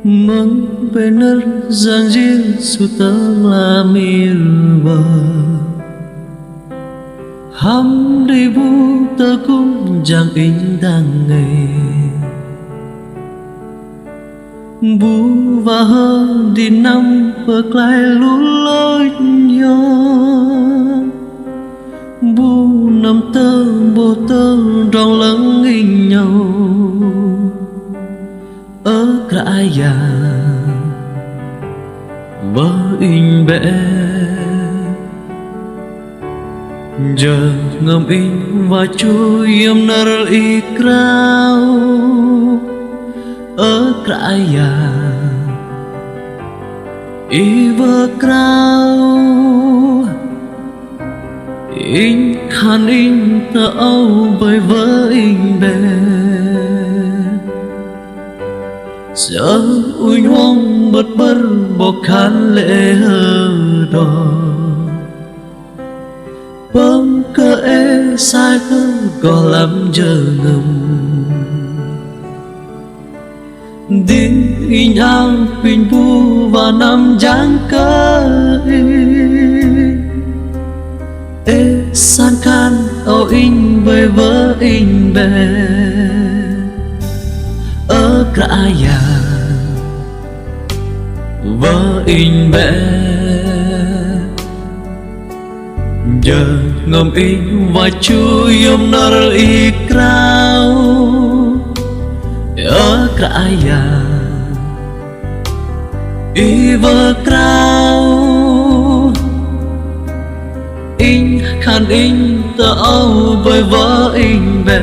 Mang benar janji setelah mirba Ham ribu takum jang indang ngày Bu và hơ đi năm bờ lại lũ lối nhỏ Bu năm tơ bồ tơ rong lắng in nhau ở cái nhà vỡ in bẽ giờ ngầm in và chui em nở y krao ở cái nhà y vỡ krao in khan in tơ âu bởi vỡ in bẽ giờ ui hoang bật bật bọc khăn lệ hờ đỏ bơm cơ ê sai cơ có lắm giờ ngầm đến in ang pin bu và năm giang cơ ê san can âu in với vỡ in bè ở cái nhà vỡ in bẽ giờ ngầm in và chui em nở y krao ở cái nhà y vỡ krao in khan in tơ âu với vỡ in bẽ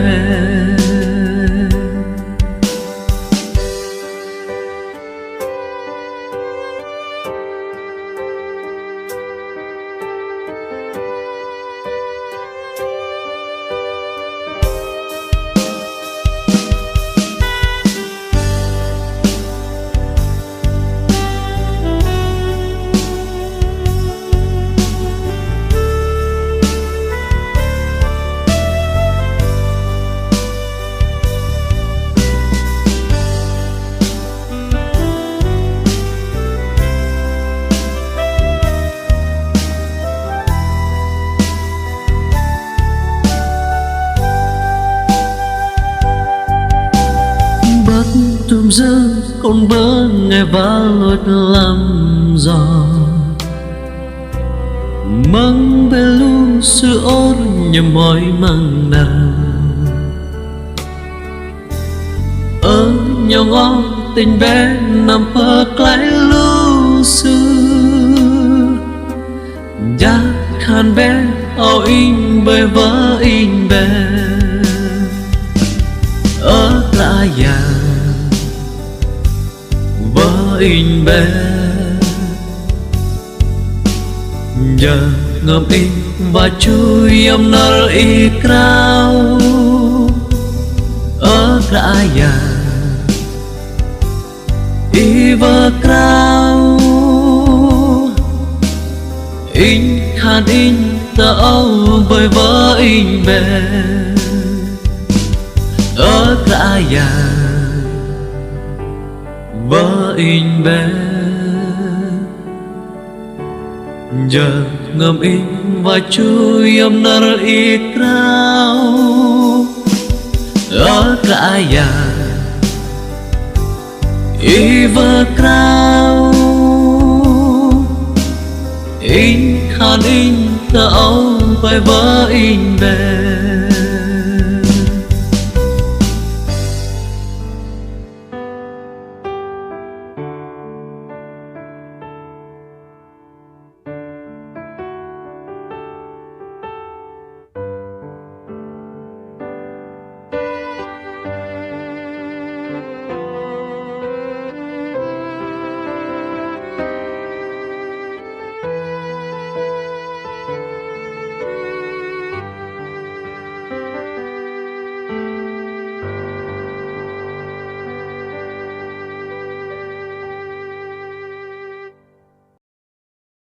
tùm giờ con bơ ngày vã lối làm gió mang bê lu sự ôn nhầm mỏi mang nàng ở nhau ngó tình bé nằm bờ cái lu xưa giá khan bé ao in bơi vỡ in bé ở lại nhà vỡ in bẽ giờ ngầm in và chui em nở y krao ở cái nhà y vỡ krao in khan in tơ âu bởi vỡ in bẽ ở cái nhà vỡ in bẽ giờ ngầm in và chui em nở y krao ở cái nhà y vỡ krao in khan in tơ âu bởi vỡ in bẽ